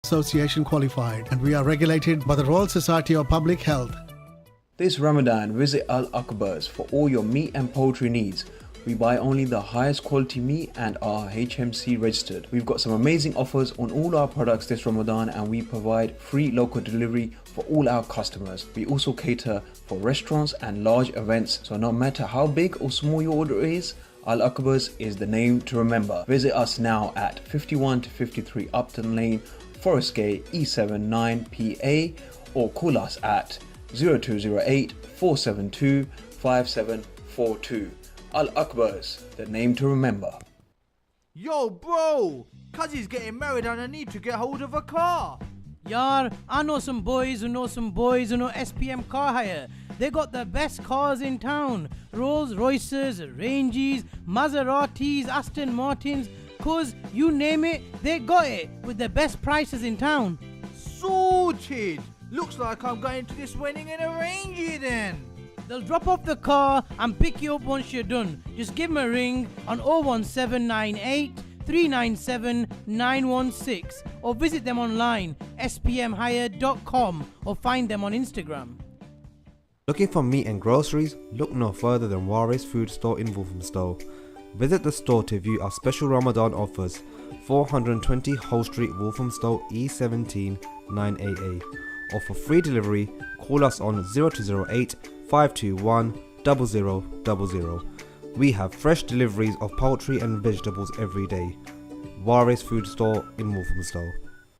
Association qualified, and we are regulated by the Royal Society of Public Health. This Ramadan, visit Al Akbar's for all your meat and poultry needs. We buy only the highest quality meat and are HMC registered. We've got some amazing offers on all our products this Ramadan, and we provide free local delivery for all our customers. We also cater for restaurants and large events, so no matter how big or small your order is, Al Akbar's is the name to remember. Visit us now at 51 to 53 Upton Lane, Forest Gate, E79 PA, or call us at 0208 472 5742. Al Akbar's, the name to remember. Yo bro, Kazi's getting married and I need to get hold of a car. Yar, I know some boys who know SPM car hire. They got the best cars in town. Rolls Royces, Ranges, Maseratis, Aston Martins. Cause you name it, they got it with the best prices in town. Sorted. Looks like I'm going to this wedding in a Rangy then. They'll drop off the car and pick you up once you're done. Just give them a ring on 01798 397 916 or visit them online spmhire.com or find them on Instagram. Looking for meat and groceries? Look no further than Waris Food Store in Walthamstow. Visit the store to view our special Ramadan offers. 420 Hull Street, Walthamstow, E17 9AA. Or for free delivery, call us on 0208 521 0000. We have fresh deliveries of poultry and vegetables every day. Waris Food Store in Walthamstow.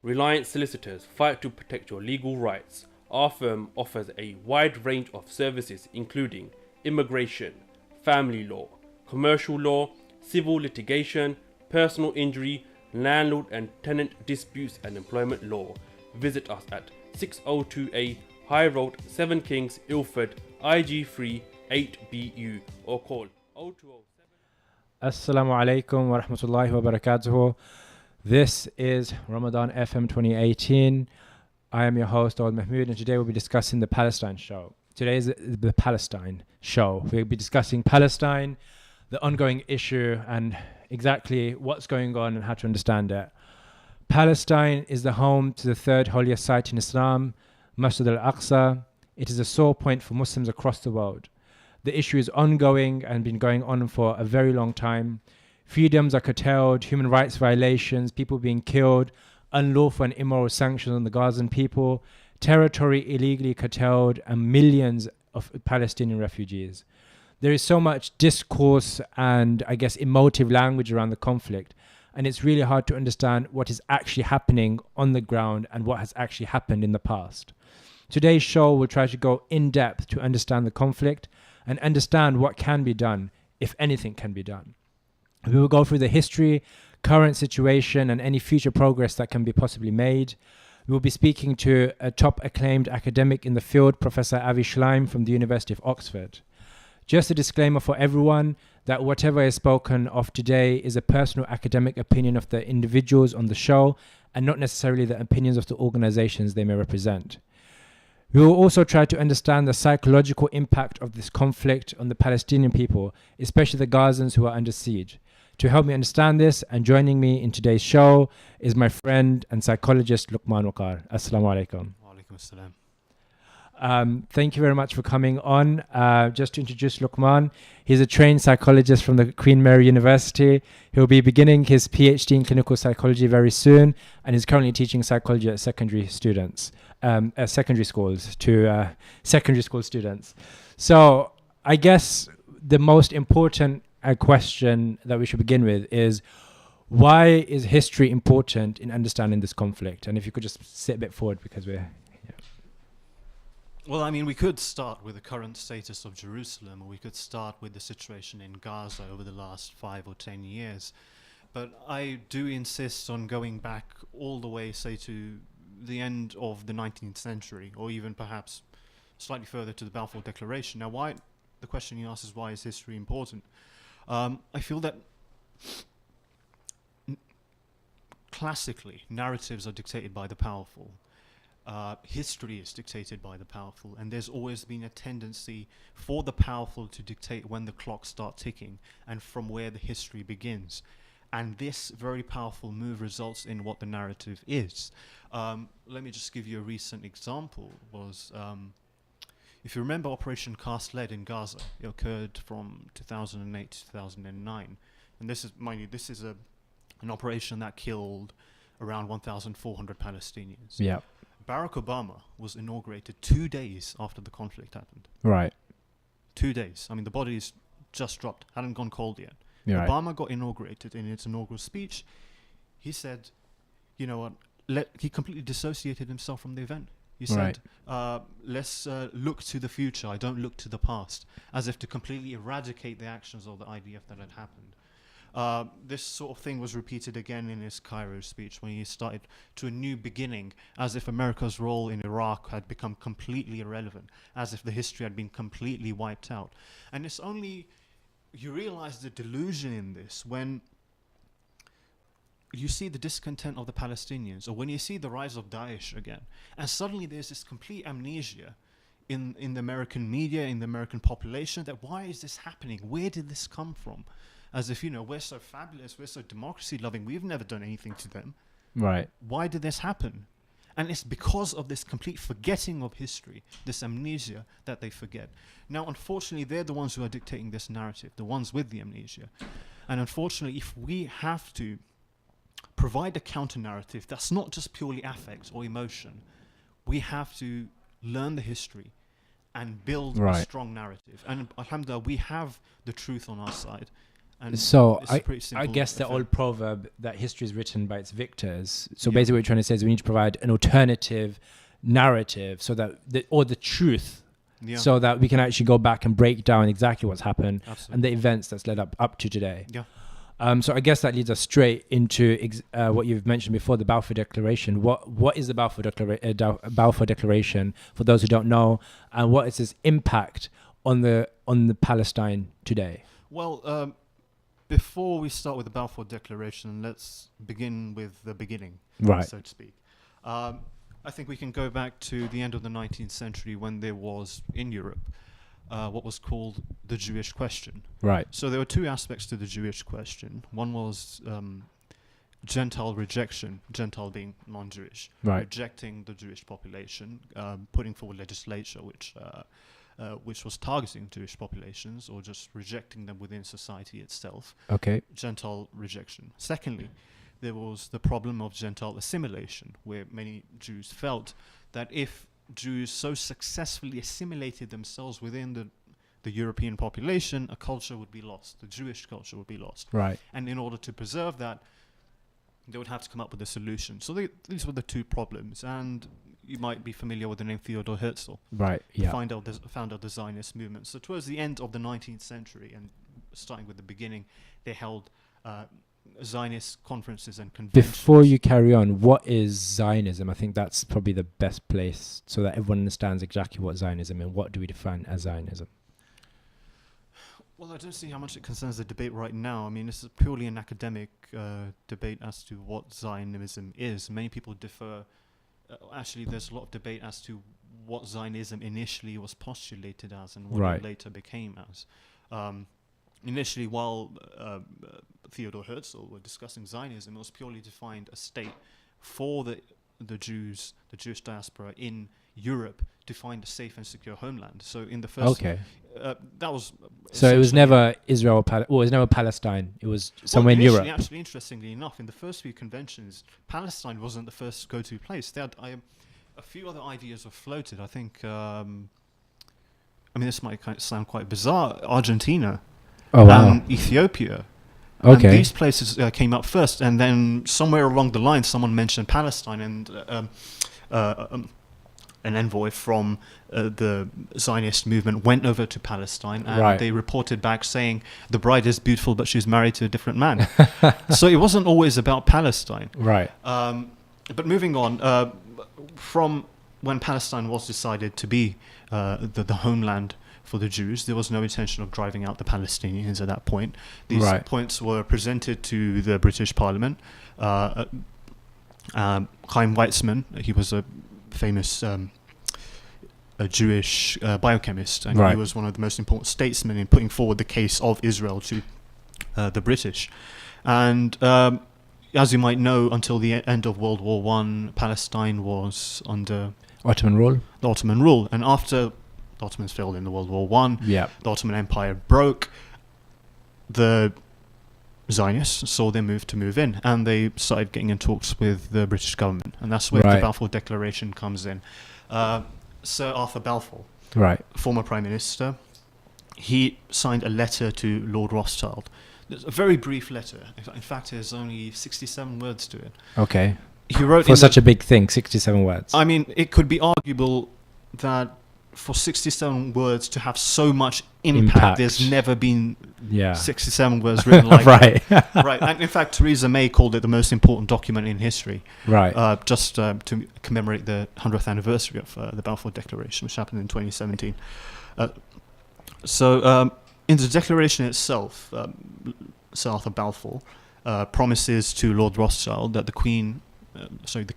Reliance Solicitors fight to protect your legal rights. Our firm offers a wide range of services including immigration, family law, commercial law, civil litigation, personal injury, landlord and tenant disputes and employment law. Visit us at 602A High Road, 7 Kings, Ilford, IG3 8BU or call 0207. Assalamu alaikum wa rahmatullahi wa barakatuh. This is Ramadan FM 2018. I am your host, Old Mahmood, and today we'll be discussing the Palestine show. Today is the Palestine show. We'll be discussing Palestine, the ongoing issue, and exactly what's going on and how to understand it. Palestine is the home to the third holiest site in Islam, Masjid al-Aqsa. It is a sore point for Muslims across the world. The issue is ongoing and been going on for a very long time. Freedoms are curtailed, human rights violations, people being killed, unlawful and immoral sanctions on the Gazan people, territory illegally curtailed, and millions of Palestinian refugees. There is so much discourse and, I guess, emotive language around the conflict, and it's really hard to understand what is actually happening on the ground and what has actually happened in the past. Today's show will try to go in depth to understand the conflict and understand what can be done, if anything can be done. We will go through the history, current situation, and any future progress that can be possibly made. We will be speaking to a top acclaimed academic in the field, Professor Avi Schleim from the University of Oxford. Just a disclaimer for everyone that whatever is spoken of today is a personal academic opinion of the individuals on the show and not necessarily the opinions of the organizations they may represent. We will also try to understand the psychological impact of this conflict on the Palestinian people, especially the Gazans who are under siege. To help me understand this and joining me in today's show is my friend and psychologist Luqman Waqar. Assalamu alaikum. Wa alaikum assalam. Thank you very much for coming on. Just to introduce Luqman, he's a trained psychologist from the Queen Mary University. He'll be beginning his PhD in clinical psychology very soon, and is currently teaching psychology at secondary schools to secondary school students. So I guess the most important question that we should begin with is, why is history important in understanding this conflict? And if you could just sit a bit forward, because we're... Well, I mean, we could start with the current status of Jerusalem, or we could start with the situation in Gaza over the last 5 or 10 years. But I do insist on going back all the way, say, to the end of the 19th century, or even perhaps slightly further to the Balfour Declaration. Now, the question you ask is, why is history important? I feel that classically, narratives are dictated by the powerful. History is dictated by the powerful, and there's always been a tendency for the powerful to dictate when the clocks start ticking and from where the history begins. And this very powerful move results in what the narrative is. Let me just give you a recent example. If you remember Operation Cast Lead in Gaza, it occurred from 2008 to 2009. And this is, mind you, this is an operation that killed around 1,400 Palestinians. Yeah. Barack Obama was inaugurated 2 days after the conflict happened. Right. 2 days. I mean, the bodies just dropped, hadn't gone cold yet. Yeah. Right. Obama got inaugurated. In its inaugural speech, he said, you know what, he completely dissociated himself from the event. He said, let's look to the future. I don't look to the past, as if to completely eradicate the actions of the IDF that had happened. This sort of thing was repeated again in his Cairo speech when he started to a new beginning, as if America's role in Iraq had become completely irrelevant, as if the history had been completely wiped out. And it's only, you realize the delusion in this when you see the discontent of the Palestinians, or when you see the rise of Daesh again, and suddenly there's this complete amnesia in the American media, in the American population, that why is this happening? Where did this come from? As if, you know, we're so fabulous, we're so democracy loving, we've never done anything to them. Right. Why did this happen? And it's because of this complete forgetting of history, this amnesia that they forget. Now, unfortunately, they're the ones who are dictating this narrative, the ones with the amnesia. And unfortunately, if we have to provide a counter-narrative that's not just purely affect or emotion, we have to learn the history and build a strong narrative. And alhamdulillah, we have the truth on our side. And so I guess the old proverb that history is written by its victors. So basically what you're trying to say is we need to provide an alternative narrative so that the truth, so that we can actually go back and break down exactly what's happened and the events that's led up to today. Yeah. So I guess that leads us straight into what you've mentioned before, the Balfour Declaration. What is the Balfour Declaration for those who don't know, and what is its impact on the Palestine today? Well, before we start with the Balfour Declaration, let's begin with the beginning, so to speak. I think we can go back to the end of the 19th century when there was, in Europe, what was called the Jewish question. Right. So there were two aspects to the Jewish question. One was Gentile rejection, Gentile being non-Jewish, rejecting the Jewish population, putting forward legislation which was targeting Jewish populations or just rejecting them within society itself. Okay. Gentile rejection. Secondly, there was the problem of Gentile assimilation, where many Jews felt that if Jews so successfully assimilated themselves within the European population, a culture would be lost. The Jewish culture would be lost. Right. And in order to preserve that, they would have to come up with a solution. So these were the two problems. And you might be familiar with the name Theodor Herzl. Right, yeah. Founder of the Zionist movement. So towards the end of the 19th century, and starting with the beginning, they held Zionist conferences and conventions. Before you carry on, what is Zionism? I think that's probably the best place so that everyone understands exactly what Zionism is and what do we define as Zionism. Well, I don't see how much it concerns the debate right now. I mean, this is purely an academic debate as to what Zionism is. Many people differ. Actually, there's a lot of debate as to what Zionism initially was postulated as and what it later became as. Initially, while Theodor Herzl were discussing Zionism, it was purely defined a state for the Jews, the Jewish diaspora in Europe, to find a safe and secure homeland. So in the first, that was. So it was never Israel. It was never Palestine. It was somewhere in Europe. Actually, interestingly enough, in the first few conventions, Palestine wasn't the first go-to place. They had a few other ideas were floated. I think. I mean, this might sound quite bizarre. Argentina. Oh wow. Ethiopia. Okay. And these places came up first, and then somewhere along the line, someone mentioned Palestine, and an envoy from the Zionist movement went over to Palestine, and they reported back saying the bride is beautiful, but she's married to a different man. So it wasn't always about Palestine. Right. But moving on, from when Palestine was decided to be the homeland for the Jews, there was no intention of driving out the Palestinians at that point. These points were presented to the British Parliament. Chaim Weizmann, he was a famous a Jewish biochemist, and he was one of the most important statesmen in putting forward the case of Israel to the British. And as you might know, until the end of World War One, Palestine was under Ottoman rule. the Ottoman rule. And after the Ottomans failed in the World War One, Yeah. the Ottoman Empire broke. The Zionists saw their move to move in, and they started getting in talks with the British government. And that's where the Right. Balfour Declaration comes in. Sir Arthur Balfour, Right. former Prime Minister, he signed a letter to Lord Rothschild. It's a very brief letter. In fact, there's only 67 words to it. Okay. He wrote For such a big thing, 67 words. I mean, it could be arguable that for 67 words to have so much impact. There's never been Yeah. 67 words written like Right. that. Right. And in fact, Theresa May called it the most important document in history, Right. just to commemorate the 100th anniversary of the Balfour Declaration, which happened in 2017. In the declaration itself, Sir Arthur Balfour promises to Lord Rothschild that the King, The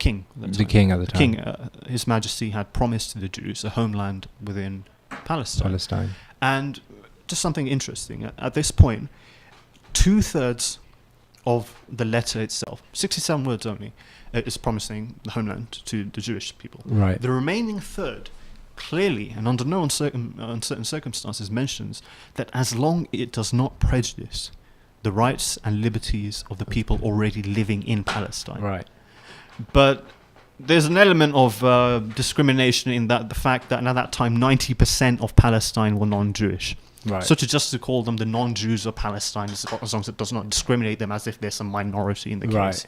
king at the time. His Majesty had promised to the Jews a homeland within Palestine. And just something interesting, at this point, 2/3 of the letter itself, 67 words only, is promising the homeland to the Jewish people. Right. The remaining third clearly and under no uncertain circumstances mentions that as long it does not prejudice the rights and liberties of the people already living in Palestine. Right. But there's an element of discrimination in that the fact that at that time 90% of Palestine were non-Jewish. Right. So to call them the non-Jews of Palestine, as long as it does not discriminate them as if there's a minority in the case.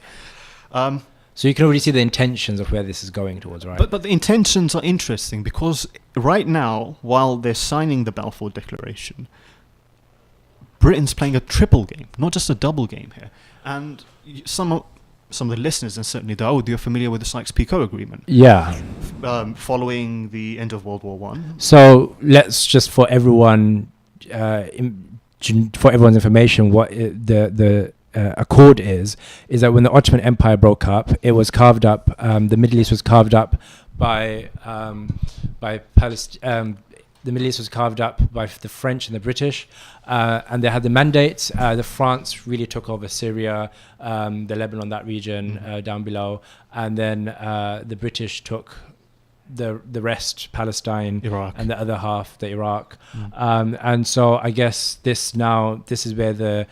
So you can already see the intentions of where this is going towards, right? But the intentions are interesting because right now, while they're signing the Balfour Declaration, Britain's playing a triple game, not just a double game here. And some of the listeners, and certainly the old, you're familiar with the Sykes-Picot Agreement. Yeah. Following the end of World War One. So let's just for everyone, for everyone's information, what the accord is that when the Ottoman Empire broke up, it was carved up. The Middle East was carved up by Palestine. The Middle East was carved up by the French and the British, and they had the mandates. The France really took over Syria, the Lebanon, that region down below, and then the British took the rest, Palestine, Iraq, and the other half, the Iraq. And so I guess this is where the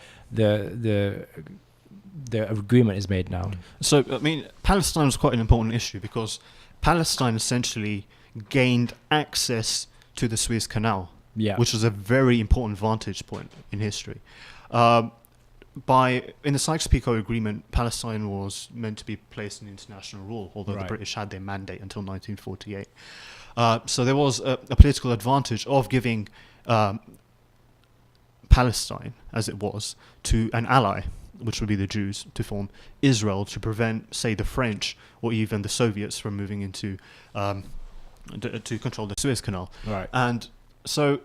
agreement is made now. So I mean, Palestine was quite an important issue because Palestine essentially gained access to the Suez Canal, which was a very important vantage point in history. In the Sykes-Picot Agreement, Palestine was meant to be placed in international rule, although the British had their mandate until 1948. So there was a political advantage of giving Palestine, as it was, to an ally, which would be the Jews, to form Israel to prevent, say, the French or even the Soviets from moving into to control the Suez Canal. Right. And so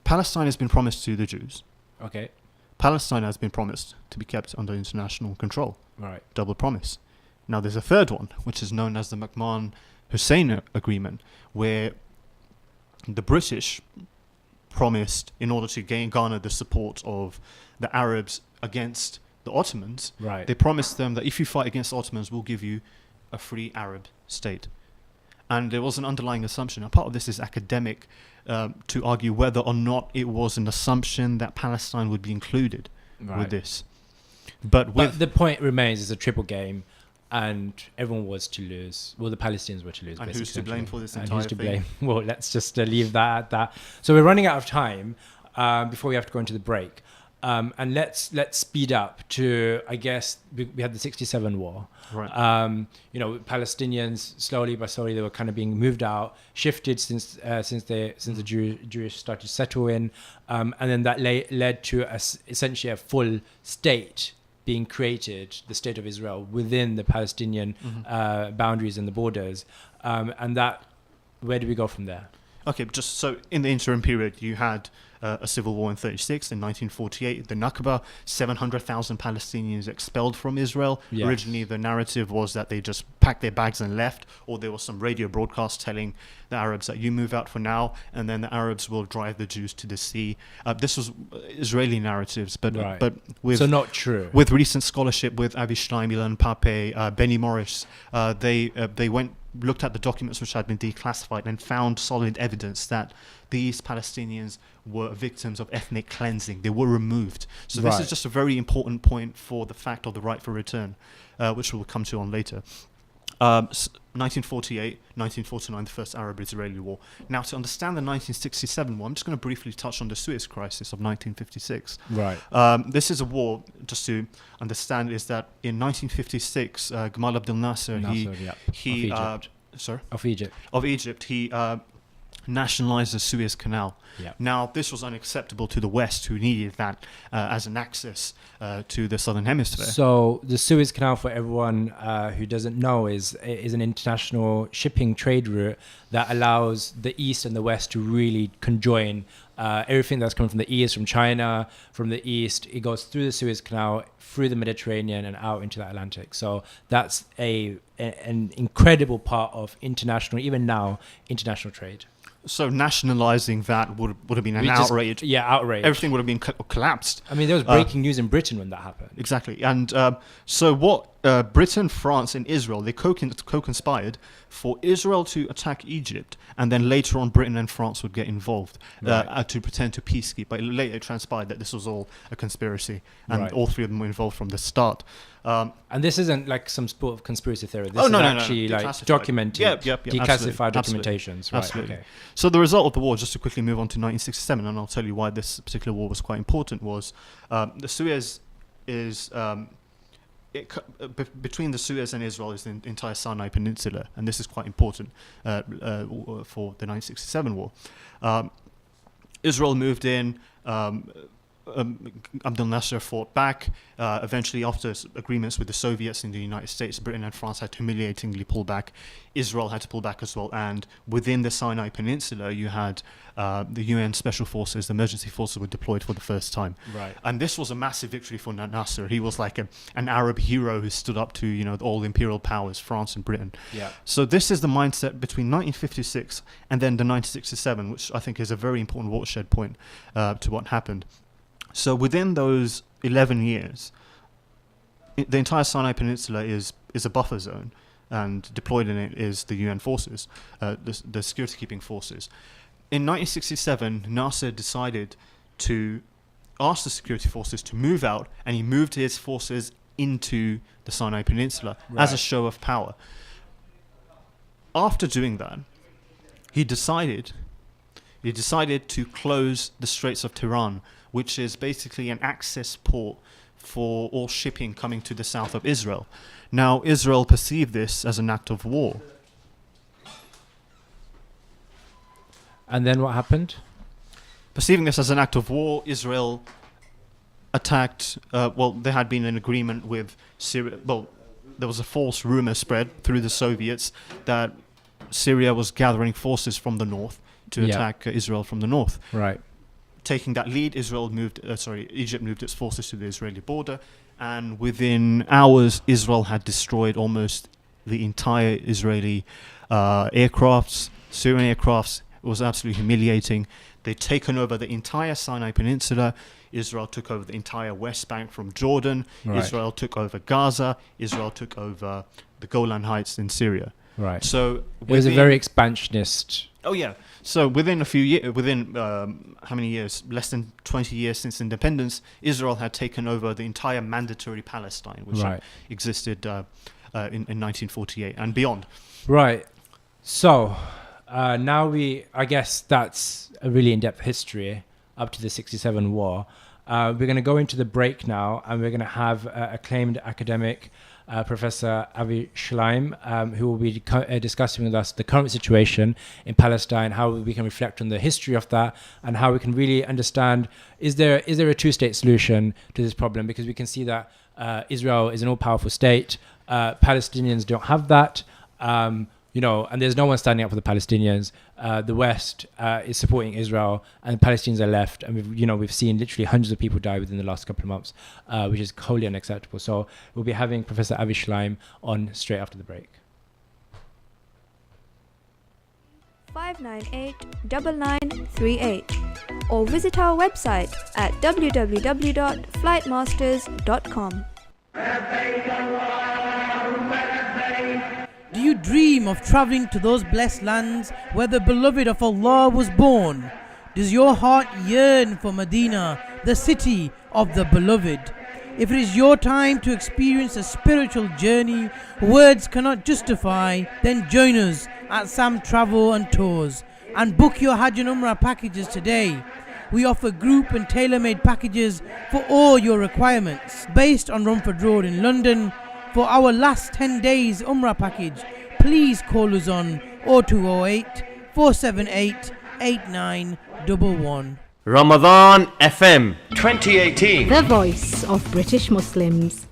Palestine has been promised to the Jews. Okay. Palestine has been promised to be kept under international control. Right. Double promise. Now there's a third one, which is known as the McMahon-Hussein Agreement, where the British promised, in order to garner the support of the Arabs against the Ottomans, they promised them that if you fight against the Ottomans, we'll give you a free Arab state. And there was an underlying assumption, and part of this is academic, to argue whether or not it was an assumption that Palestine would be included with this. But the point remains, it's a triple game, and everyone was to lose. Well, the Palestinians were to lose. And who's to blame for this and entire who's to thing? blame? Well, let's just leave that at that. So we're running out of time before we have to go into the break. And let's speed up to, I guess, we had the 67 war. Right. Palestinians slowly but slowly, they were kind of being moved out, shifted since the Jewish started to settle in, and then that led to essentially a full state being created, the state of Israel, within the Palestinian boundaries and the borders, and that, where do we go from there? Okay, just so in the interim period, you had a civil war in 36. In 1948, the Nakba, 700,000 Palestinians expelled from Israel. Yes. Originally, the narrative was that they just packed their bags and left, or there was some radio broadcast telling the Arabs that you move out for now, and then the Arabs will drive the Jews to the sea. This was Israeli narratives, but Right. but with So not true. with recent scholarship with Avi Shlaim, Ilan Pape, Benny Morris, they looked at the documents which had been declassified and found solid evidence that these Palestinians were victims of ethnic cleansing. They were removed. So this Right. is just a very important point for the fact of the right for return, which we'll come to on later. 1948, 1949, the first Arab-Israeli war. Now, to understand the 1967 war, I'm just going to briefly touch on the Suez Crisis of 1956. Right. This is a war, just to understand, is that in 1956, Gamal Abdel Nasser, Nasser, yeah, he of Egypt. sorry, Of Egypt. of Egypt, he nationalized the Suez Canal. Yeah. Now, this was unacceptable to the West, who needed that as an access to the Southern Hemisphere. So the Suez Canal, for everyone who doesn't know, is an international shipping trade route that allows the East and the West to really conjoin everything that's coming from the East, from China, from the East. It goes through the Suez Canal, through the Mediterranean, and out into the Atlantic. So that's an incredible part of international, even now, international trade. So nationalizing that would have been an We just- outrage. Yeah, outrage. Everything would have been collapsed. I mean, there was breaking news in Britain when that happened. Exactly. And so what Britain, France, and Israel, they co-conspired for Israel to attack Egypt, and then later on Britain and France would get involved to pretend to peacekeep. But later it transpired that this was all a conspiracy, and Right. all three of them were involved from the start. And this isn't like some sort of conspiracy theory. This Oh, is no, actually like declassified. documented, Yep, declassified absolutely. documentations. Right, Absolutely. okay. So the result of the war, just to quickly move on to 1967, and I'll tell you why this particular war was quite important, was the Suez is... between the Suez and Israel is the entire Sinai Peninsula, and this is quite important for the 1967 war. Israel moved in. Abdel Nasser fought back. Eventually, after agreements with the Soviets and the United States, Britain and France had to humiliatingly pull back. Israel had to pull back as well. And within the Sinai Peninsula, you had the UN Special Forces, the emergency forces were deployed for the first time. Right. And this was a massive victory for Nasser. He was like an Arab hero who stood up to, all the imperial powers, France and Britain. Yeah. So this is the mindset between 1956 and then the 1967, which I think is a very important watershed point to what happened. So within those 11 years, the entire Sinai Peninsula is a buffer zone, and deployed in it is the UN forces, the security-keeping forces. In 1967, Nasser decided to ask the security forces to move out, and he moved his forces into the Sinai Peninsula as a show of power. After doing that, he decided to close the Straits of Tiran, which is basically an access port for all shipping coming to the south of Israel. Now, Israel perceived this as an act of war. And then what happened? Perceiving this as an act of war, Israel attacked, there had been an agreement with Syria. Well, there was a false rumor spread through the Soviets that Syria was gathering forces from the north to attack Israel from the north. Right. Taking that lead, Egypt moved its forces to the Israeli border, and within hours, Israel had destroyed almost the entire Israeli aircrafts, Syrian aircrafts. It was absolutely humiliating. They'd taken over the entire Sinai Peninsula. Israel took over the entire West Bank from Jordan. Right. Israel took over Gaza. Israel took over the Golan Heights in Syria. Right. So it was a very expansionist. Oh yeah. So within a few years, how many years? Less than 20 years since independence, Israel had taken over the entire mandatory Palestine, which existed in 1948 and beyond. Right. So now I guess that's a really in-depth history up to the 67 war. We're going to go into the break now, and we're going to have acclaimed academic Professor Avi Shlaim, who will be discussing with us the current situation in Palestine, how we can reflect on the history of that, and how we can really understand, is there a two-state solution to this problem? Because we can see that Israel is an all-powerful state. Palestinians don't have that. and there's no one standing up for the Palestinians. The West is supporting Israel, and the Palestinians are left. And we've seen literally hundreds of people die within the last couple of months, which is wholly unacceptable. So we'll be having Professor Avi Schleim on straight after the break. 598-9938 or visit our website at www.flightmasters.com. Do you dream of traveling to those blessed lands where the beloved of Allah was born? Does your heart yearn for Medina, the city of the beloved? If it is your time to experience a spiritual journey words cannot justify, then join us at Sam Travel and Tours and book your Hajj and Umrah packages today. We offer group and tailor-made packages for all your requirements. Based on Romford Road in London, for our last 10 days Umrah package, please call us on 0208 478 8911. Ramadan FM 2018. The voice of British Muslims.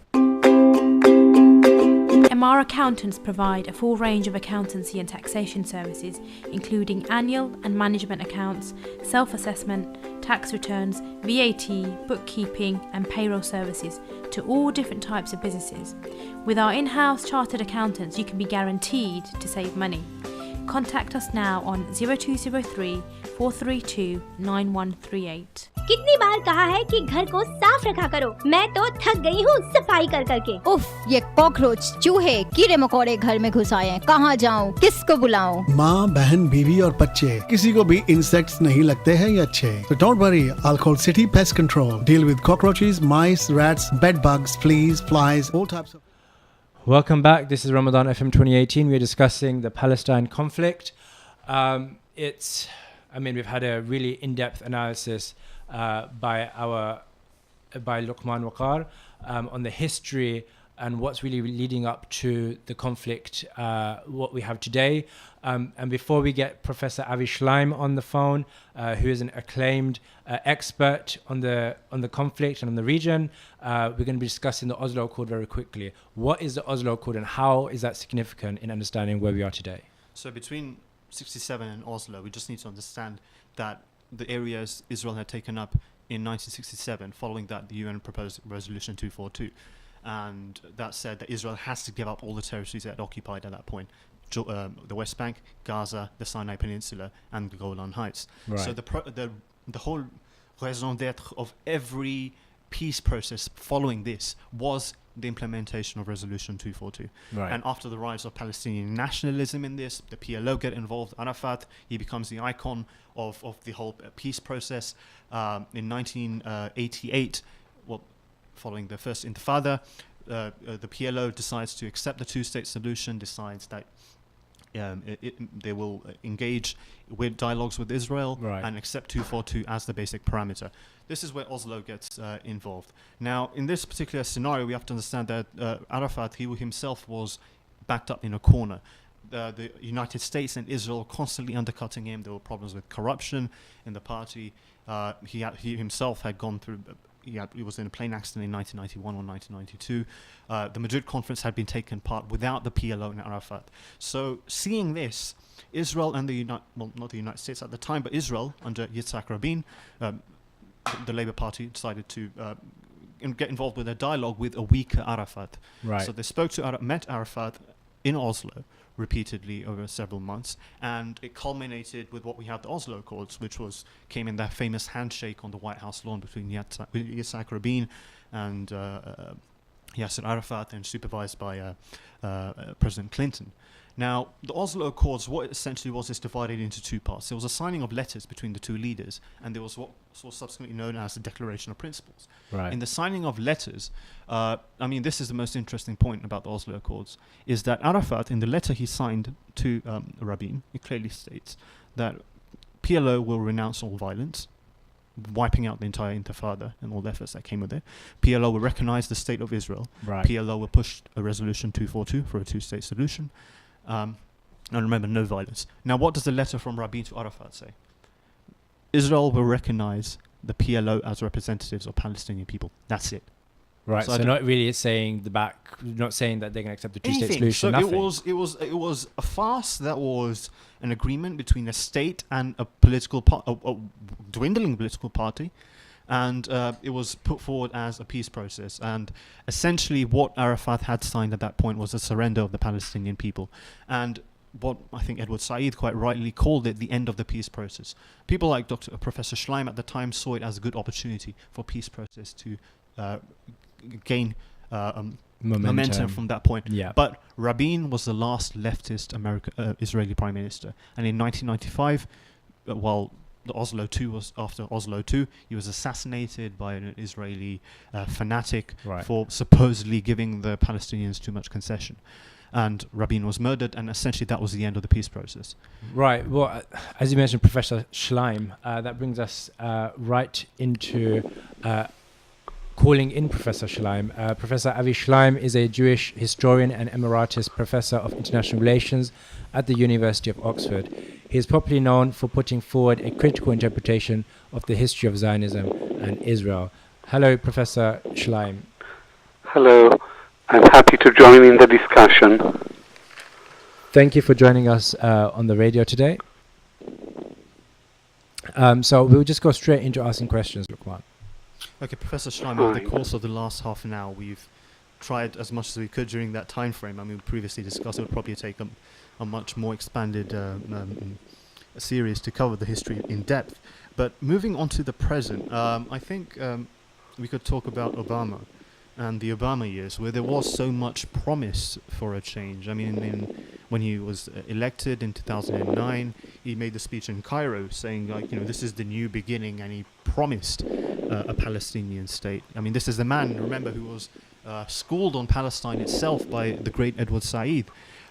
MR Accountants provide a full range of accountancy and taxation services, including annual and management accounts, self-assessment, tax returns, VAT, bookkeeping and payroll services to all different types of businesses. With our in-house chartered accountants, you can be guaranteed to save money. Contact us now on 0203 432 9138. कितनी बार कहा है कि घर को साफ रखा करो, मैं तो थक गई हूँ सफाई कर करके। उफ, ये कॉकरोच, चूहे, कीड़े मकोड़े घर में घुस आए हैं। कहाँ जाऊँ, किसको बुलाऊं? माँ, बहन, बीवी और बच्चे, किसी को भी इंसेक्ट्स नहीं लगते हैं ये अच्छे। So don't worry, I'll call City Pest Control. Deal with cockroaches, mice, rats, bed bugs, fleas, flies, all types of. Welcome back. This is Ramadan FM 2018. We're discussing the Palestine conflict. We've had a really in-depth analysis by Luqman Waqar on the history and what's really leading up to the conflict, what we have today. And before we get Professor Avi Schleim on the phone, who is an acclaimed expert on the conflict and on the region, we're going to be discussing the Oslo Accord very quickly. What is the Oslo Accord and how is that significant in understanding where we are today? So between 67 and Oslo, we just need to understand that the areas Israel had taken up in 1967, following that the UN proposed Resolution 242. And that said that Israel has to give up all the territories it had occupied at that point. The West Bank, Gaza, the Sinai Peninsula, and the Golan Heights. Right. So the whole raison d'etre of every peace process following this was the implementation of Resolution 242. Right. And after the rise of Palestinian nationalism in this, the PLO get involved. Arafat, he becomes the icon of the whole peace process. In 1988, following the first Intifada, the PLO decides to accept the two-state solution, decides that they will engage with dialogues with Israel, right, and accept 242 as the basic parameter. This is where Oslo gets involved. Now, in this particular scenario, we have to understand that Arafat, he himself was backed up in a corner. The United States and Israel constantly undercutting him. There were problems with corruption in the party. He himself had gone through... He was in a plane accident in 1991 or 1992. The Madrid conference had been taken part without the PLO and Arafat. So seeing this, Israel and not the United States at the time, but Israel under Yitzhak Rabin, the Labour Party decided to get involved with a dialogue with a weaker Arafat. Right. So they met Arafat in Oslo repeatedly over several months, and it culminated with what we have, the Oslo Accords, which came in that famous handshake on the White House lawn between Yitzhak Rabin and Yasser Arafat, and supervised by President Clinton. Now, the Oslo Accords, what it essentially was, is divided into two parts. There was a signing of letters between the two leaders, and there was what was subsequently known as the Declaration of Principles. Right. In the signing of letters, this is the most interesting point about the Oslo Accords, is that Arafat, in the letter he signed to Rabin, it clearly states that PLO will renounce all violence, wiping out the entire Intifada and all the efforts that came with it. PLO will recognize the state of Israel. Right. PLO will push a resolution 242 for a two-state solution. And remember, no violence. Now, what does the letter from Rabin to Arafat say? Israel will recognize the PLO as representatives of Palestinian people. That's it. Right. So So, I not really saying not saying that they're going to accept the two-state anything. solution. So Nothing. it was a farce that was an agreement between a state and a political a dwindling political party, and it was put forward as a peace process. And essentially, what Arafat had signed at that point was a surrender of the Palestinian people, and what I think Edward Said quite rightly called it the end of the peace process. People like Professor Schleim at the time saw it as a good opportunity for peace process to gain momentum from that point. Yeah. But Rabin was the last leftist Israeli prime minister, and in 1995, while the Oslo II was after Oslo II, he was assassinated by an Israeli fanatic for supposedly giving the Palestinians too much concession. And Rabin was murdered, and essentially that was the end of the peace process. Right. Well, as you mentioned, Professor Schleim, that brings us right into calling in Professor Schleim. Professor Avi Schleim is a Jewish historian and Emeritus Professor of International Relations at the University of Oxford. He is popularly known for putting forward a critical interpretation of the history of Zionism and Israel. Hello, Professor Schleim. Hello. I'm happy to join in the discussion. Thank you for joining us on the radio today. So we'll just go straight into asking questions, Rukman. Okay, Professor Schleim, over the course of the last half an hour, we've tried as much as we could during that time frame. I mean, we previously discussed it would probably take a much more expanded series to cover the history in depth. But moving on to the present, I think we could talk about Obama and the Obama years, where there was so much promise for a change. I mean, when he was elected in 2009, he made the speech in Cairo saying, like, this is the new beginning, and he promised a Palestinian state. I mean, this is the man, remember, who was schooled on Palestine itself by the great Edward Said.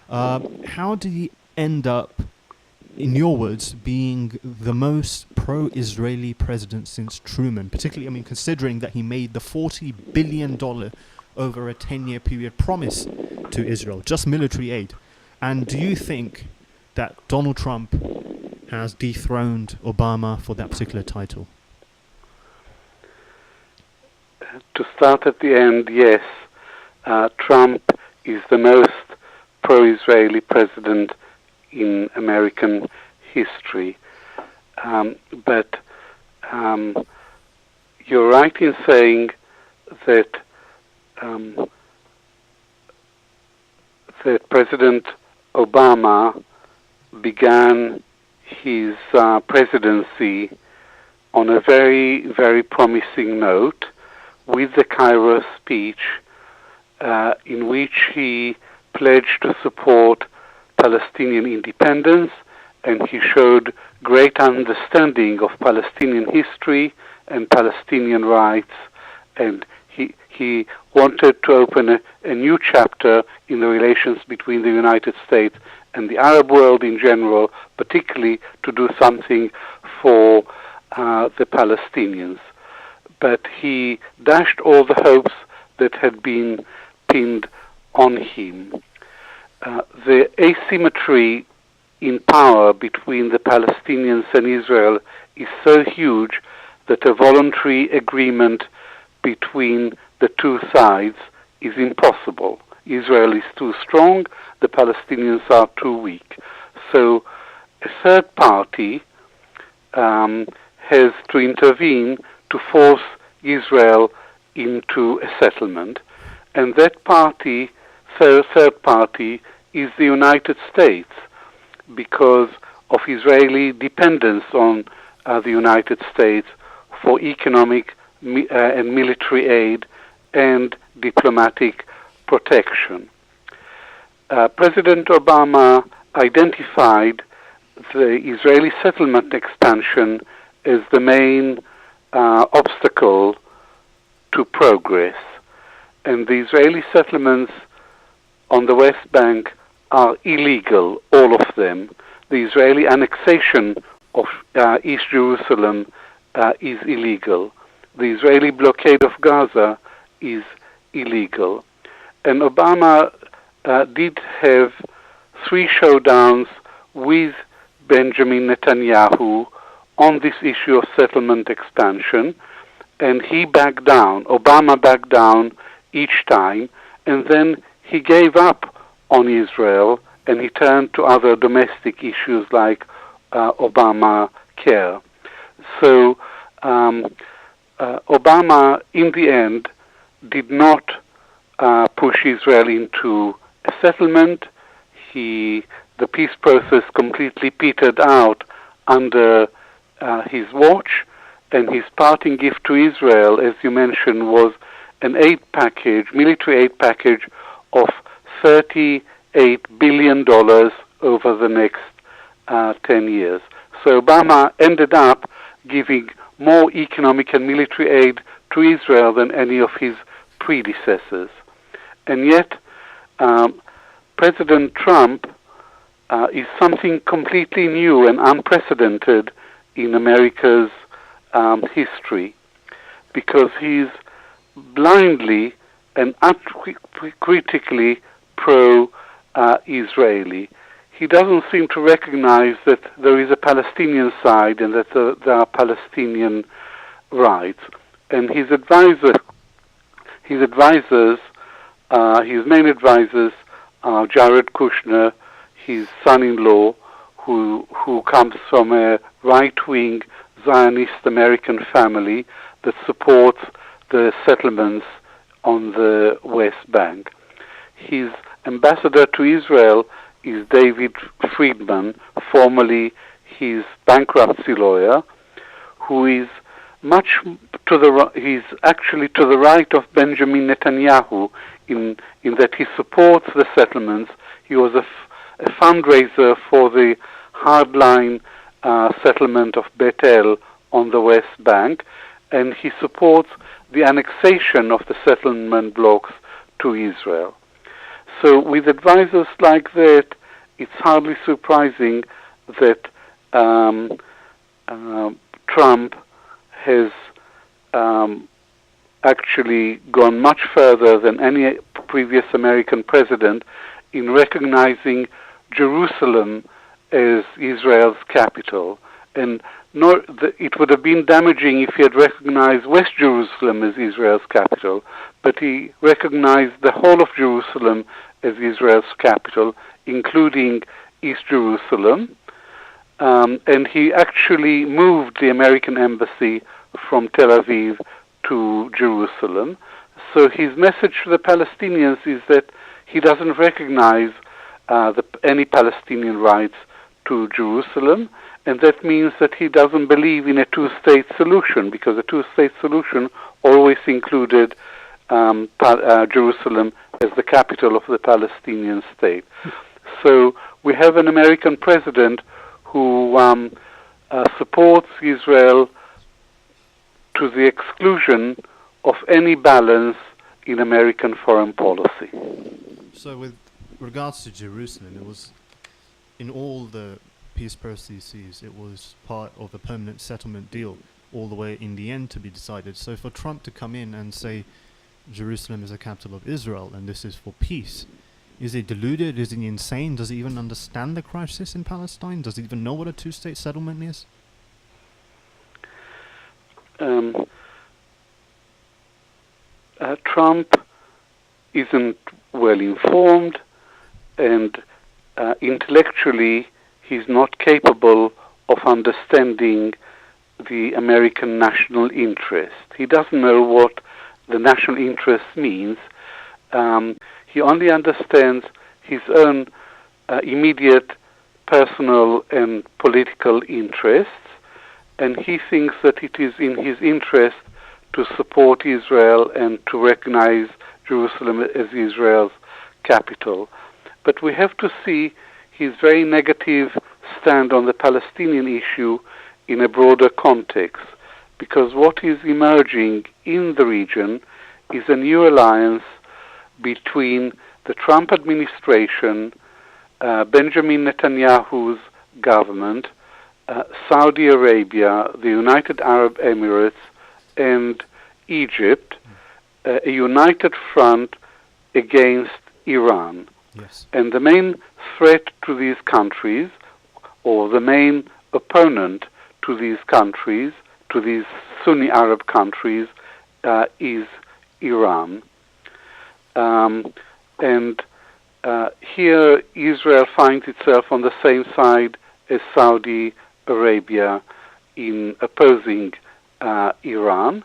How did he end up, in your words, being the most pro-Israeli president since Truman? Particularly, I mean, considering that he made the $40 billion over a 10-year period promise to Israel, just military aid. And do you think that Donald Trump has dethroned Obama for that particular title? To start at the end, yes. Trump is the most pro-Israeli president in American history. But you're right in saying that that President Obama began his presidency on a very, very promising note with the Cairo speech in which he pledged to support Palestinian independence, and he showed great understanding of Palestinian history and Palestinian rights, and he wanted to open a new chapter in the relations between the United States and the Arab world in general, particularly to do something for the Palestinians. But he dashed all the hopes that had been pinned on him. The asymmetry in power between the Palestinians and Israel is so huge that a voluntary agreement between the two sides is impossible. Israel is too strong, the Palestinians are too weak. So a third party has to intervene to force Israel into a settlement, and that party, third party, is the United States, because of Israeli dependence on the United States for economic and military aid and diplomatic protection. President Obama identified the Israeli settlement expansion as the main obstacle to progress, and the Israeli settlements on the West Bank are illegal, all of them. The Israeli annexation of East Jerusalem is illegal. The Israeli blockade of Gaza is illegal. And Obama did have 3 showdowns with Benjamin Netanyahu on this issue of settlement expansion, and he backed down. Obama backed down each time, and then he gave up on Israel, and he turned to other domestic issues like Obamacare. So Obama, in the end, did not push Israel into a settlement. The peace process completely petered out under his watch, and his parting gift to Israel, as you mentioned, was an military aid package of $38 billion over the next 10 years. So Obama ended up giving more economic and military aid to Israel than any of his predecessors. And yet, President Trump is something completely new and unprecedented in America's history, because he's blindly and uncritically pro-Israeli. He doesn't seem to recognize that there is a Palestinian side and that there are Palestinian rights. And his main advisors are Jared Kushner, his son-in-law, who comes from a right-wing Zionist American family that supports the settlements on the West Bank. His ambassador to Israel is David Friedman, formerly his bankruptcy lawyer, who is he's actually to the right of Benjamin Netanyahu in that he supports the settlements. He was a fundraiser for the hardline settlement of Beit El on the West Bank, and he supports the annexation of the settlement blocks to Israel. So with advisors like that, it's hardly surprising that Trump has actually gone much further than any previous American president in recognizing Jerusalem as Israel's capital. And it would have been damaging if he had recognized West Jerusalem as Israel's capital, but he recognized the whole of Jerusalem as Israel's capital, including East Jerusalem. And he actually moved the American embassy from Tel Aviv to Jerusalem. So his message to the Palestinians is that he doesn't recognize any Palestinian rights to Jerusalem, and that means that he doesn't believe in a two-state solution, because a two-state solution always included Jerusalem as the capital of the Palestinian state. So we have an American president who supports Israel to the exclusion of any balance in American foreign policy. So with regards to Jerusalem, it was in all the peace processes, it was part of a permanent settlement deal all the way in the end to be decided. So for Trump to come in and say Jerusalem is the capital of Israel and this is for peace, is he deluded? Is he insane? Does he even understand the crisis in Palestine? Does he even know what a two-state settlement is? Trump isn't well informed, and intellectually he's not capable of understanding the American national interest. He doesn't know what the national interest means. He only understands his own immediate personal and political interests, and he thinks that it is in his interest to support Israel and to recognize Jerusalem as Israel's capital. But we have to see his very negative stand on the Palestinian issue in a broader context, because what is emerging in the region is a new alliance between the Trump administration, Benjamin Netanyahu's government, Saudi Arabia, the United Arab Emirates, and Egypt, a united front against Iran. Yes. And the main threat to these countries, or the main opponent to these countries, to these Sunni Arab countries is Iran. And here Israel finds itself on the same side as Saudi Arabia in opposing Iran.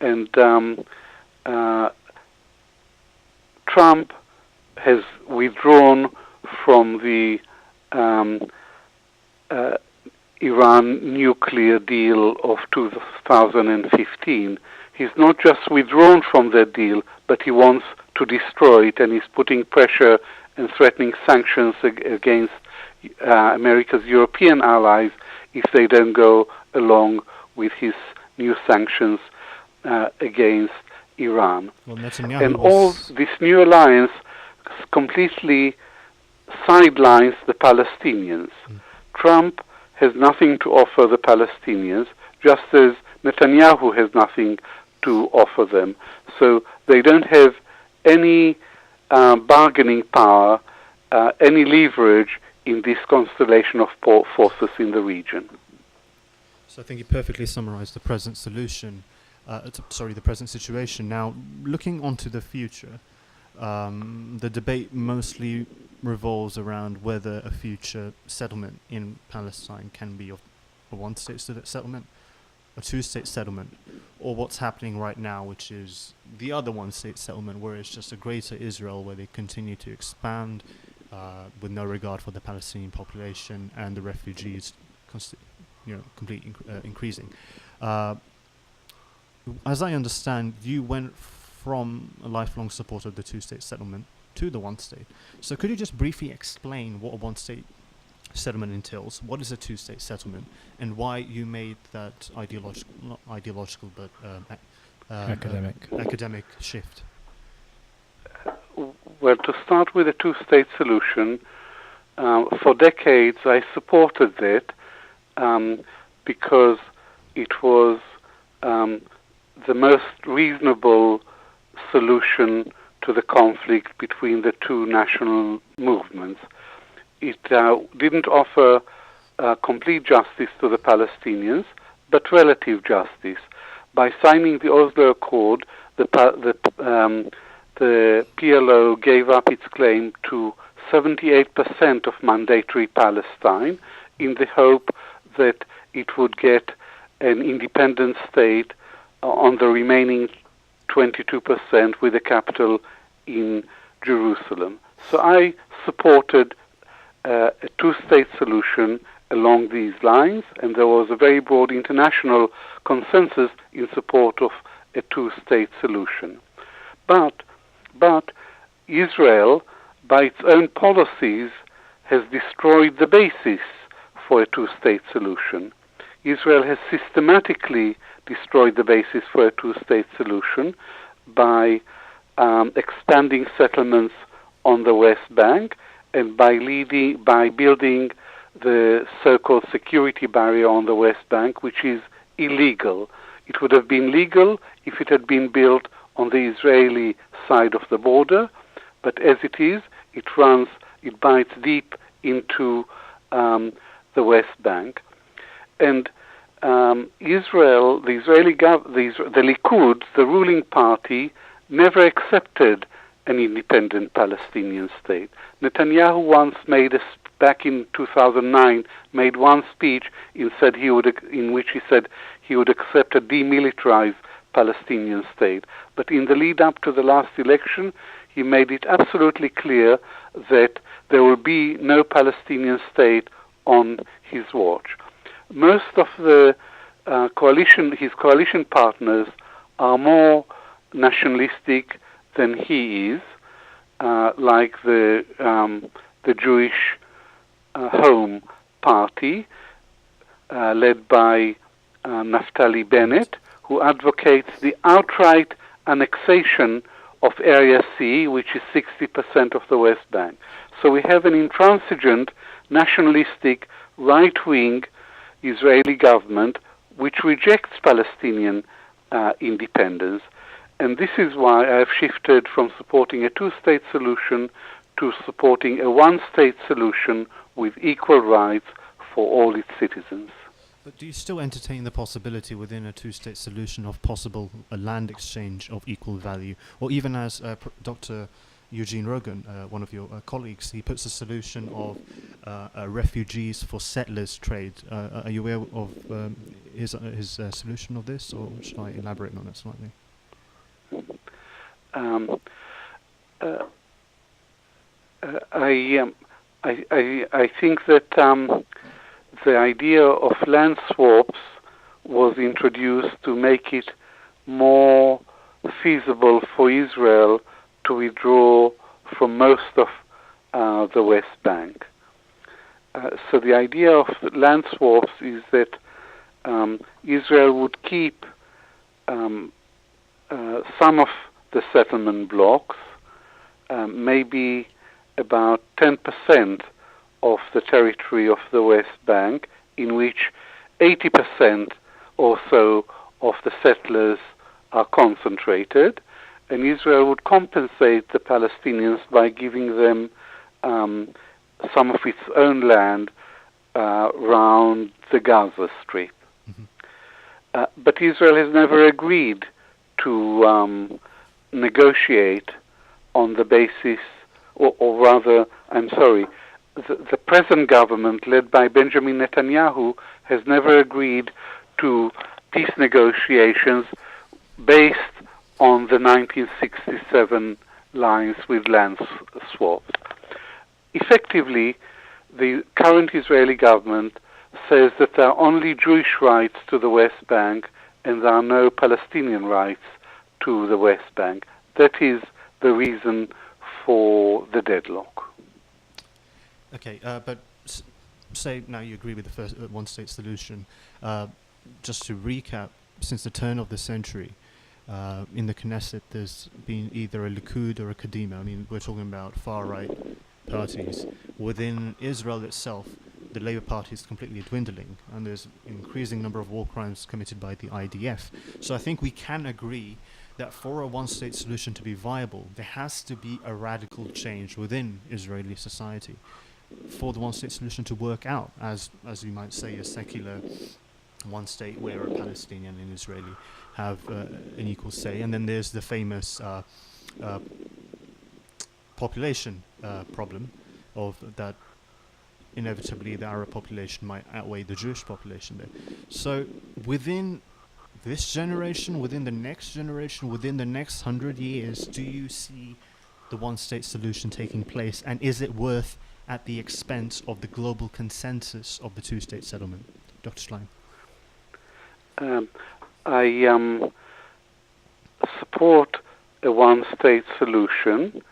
And Trump has withdrawn from the Iran nuclear deal of 2015. He's not just withdrawn from that deal, but he wants to destroy it, and he's putting pressure and threatening sanctions against America's European allies if they don't go along with his new sanctions against Iran. Well, Netanyahu and all this new alliance completely sidelines the Palestinians. Trump has nothing to offer the Palestinians, just as Netanyahu has nothing to offer them. So they don't have any bargaining power, any leverage in this constellation of forces in the region. So I think you perfectly summarized the present solution. The present situation. Now, looking onto the future, the debate mostly revolves around whether a future settlement in Palestine can be of a one-state settlement, a two-state settlement, or what's happening right now, which is the other one-state settlement, where it's just a greater Israel, where they continue to expand with no regard for the Palestinian population and the refugees, increasing. As I understand, you went from a lifelong supporter of the two-state settlement to the one-state. So could you just briefly explain what a one-state settlement entails, what is a two-state settlement, and why you made that academic shift? Well, to start with a two-state solution, for decades I supported that because it was the most reasonable solution to the conflict between the two national movements. It didn't offer complete justice to the Palestinians, but relative justice. By signing the Oslo Accord, the PLO gave up its claim to 78% of mandatory Palestine in the hope that it would get an independent state on the remaining 22% with the capital in Jerusalem. So I supported a two-state solution along these lines, and there was a very broad international consensus in support of a two-state solution. But Israel, by its own policies, has destroyed the basis for a two-state solution. Israel has systematically destroyed the basis for a two-state solution by expanding settlements on the West Bank and by building the so-called security barrier on the West Bank, which is illegal. It would have been legal if it had been built on the Israeli side of the border, but as it is, it bites deep into the West Bank. And Israel, the Likud, the ruling party, never accepted an independent Palestinian state. Netanyahu once back in 2009, made one speech in which he said he would accept a demilitarized Palestinian state. But in the lead up to the last election, he made it absolutely clear that there will be no Palestinian state on his watch. Most of the his coalition partners are more nationalistic than he is, like the Jewish Home Party, led by Naftali Bennett, who advocates the outright annexation of Area C, which is 60% of the West Bank. So we have an intransigent, nationalistic, right-wing Israeli government which rejects Palestinian independence. And this is why I have shifted from supporting a two-state solution to supporting a one-state solution with equal rights for all its citizens. But do you still entertain the possibility within a two-state solution of possible a land exchange of equal value? Or even as Dr. Eugene Rogan, one of your colleagues, he puts a solution of refugees for settlers trade. Are you aware of his solution of this, or should I elaborate on it slightly? I think that the idea of land swaps was introduced to make it more feasible for Israel to withdraw from most of the West Bank. So the idea of land swaps is that Israel would keep some of the settlement blocks, maybe about 10% of the territory of the West Bank, in which 80% or so of the settlers are concentrated, and Israel would compensate the Palestinians by giving them some of its own land around the Gaza Strip. But Israel has never agreed to negotiate on the basis, or rather, I'm sorry, the present government, led by Benjamin Netanyahu, has never agreed to peace negotiations based on the 1967 lines with land swaps. Effectively, the current Israeli government says that there are only Jewish rights to the West Bank and there are no Palestinian rights to the West Bank. That is the reason for the deadlock. Okay, but say now you agree with the first one-state solution. Just to recap, since the turn of the century, in the Knesset, there's been either a Likud or a Kadima. I mean, we're talking about far-right parties. Within Israel itself, the Labour Party is completely dwindling, and there's an increasing number of war crimes committed by the IDF. So I think we can agree that for a one-state solution to be viable, there has to be a radical change within Israeli society for the one-state solution to work out, as you might say, a secular one state where a Palestinian and Israeli have an equal say. And then there's the famous population problem of that inevitably the Arab population might outweigh the Jewish population there. So within this generation, within the next generation, within the next 100 years, do you see the one-state solution taking place? And is it worth at the expense of the global consensus of the two-state settlement? Dr. Schlein. I support a one-state solution,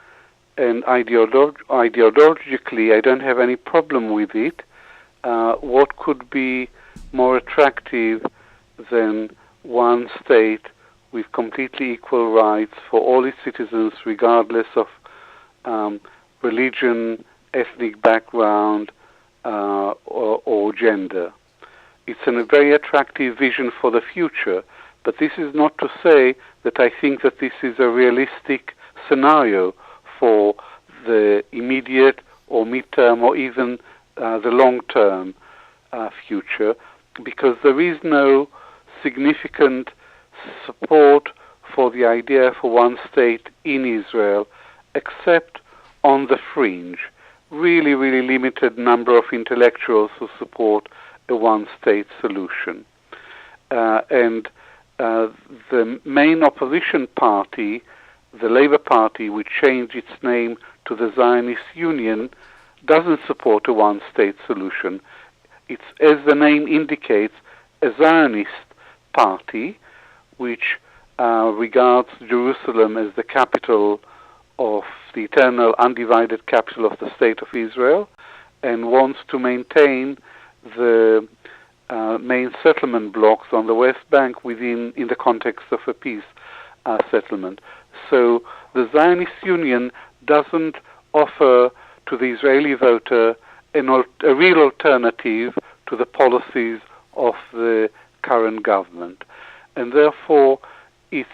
and ideologically I don't have any problem with it. What could be more attractive than one state with completely equal rights for all its citizens, regardless of religion, ethnic background, or gender? It's a very attractive vision for the future, but this is not to say that I think that this is a realistic scenario for the immediate or midterm or even the long-term future, because there is no significant support for the idea for one state in Israel, except on the fringe. Really, really limited number of intellectuals who support a one-state solution. And the main opposition party, the Labour Party, which changed its name to the Zionist Union, doesn't support a one-state solution. It's, as the name indicates, a Zionist party which regards Jerusalem as the capital of the eternal undivided capital of the State of Israel, and wants to maintain the main settlement blocks on the West Bank in the context of a peace settlement. So the Zionist Union doesn't offer to the Israeli voter a real alternative to the policies of the current government. And therefore, it's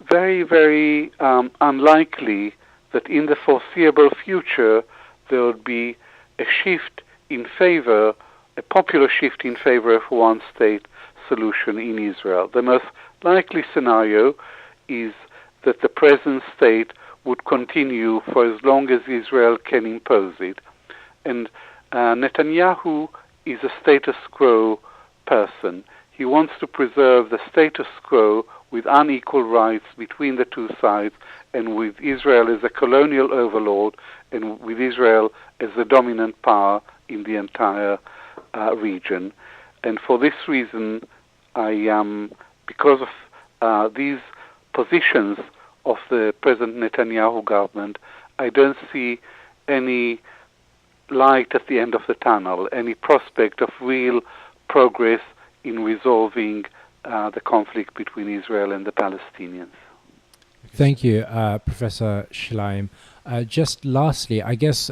very, very unlikely that in the foreseeable future there would be a shift in favor a popular shift in favor of one-state solution in Israel. The most likely scenario is that the present state would continue for as long as Israel can impose it. And Netanyahu is a status quo person. He wants to preserve the status quo with unequal rights between the two sides, and with Israel as a colonial overlord, and with Israel as the dominant power in the entire region. And for this reason, because of these positions of the President Netanyahu government, I don't see any light at the end of the tunnel, any prospect of real progress in resolving the conflict between Israel and the Palestinians. Thank you, Professor Shalaim. Just lastly, I guess,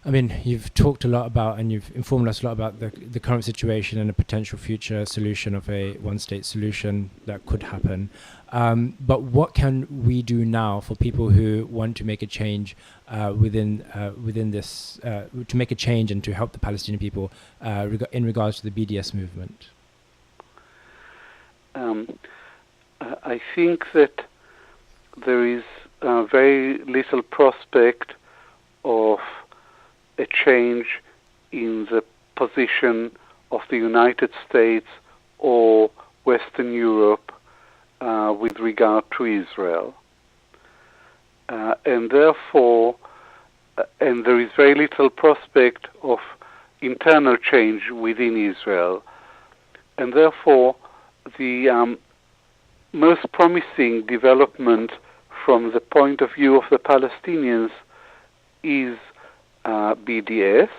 you've talked a lot about and you've informed us a lot about the current situation and a potential future solution of a one-state solution that could happen. But what can we do now for people who want to make a change within this, to make a change and to help the Palestinian people in regards to the BDS movement? I think that there is very little prospect of a change in the position of the United States or Western Europe with regard to Israel. And therefore, and there is very little prospect of internal change within Israel. And therefore, the most promising development from the point of view of the Palestinians is BDS,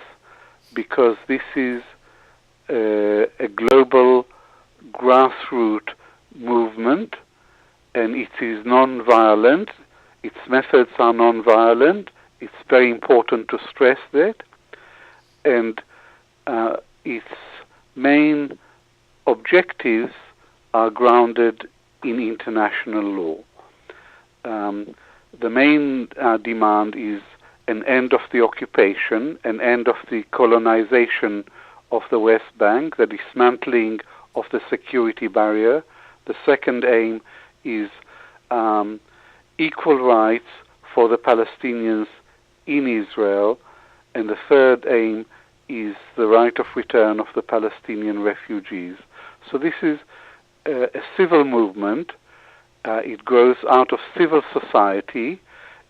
because this is a global grassroots movement, and it is non-violent. Its methods are non-violent. It's very important to stress that. And its main objectives are grounded in international law. The main demand is an end of the occupation, an end of the colonization of the West Bank, the dismantling of the security barrier. The second aim is equal rights for the Palestinians in Israel. And the third aim is the right of return of the Palestinian refugees. So this is a civil movement. It grows out of civil society.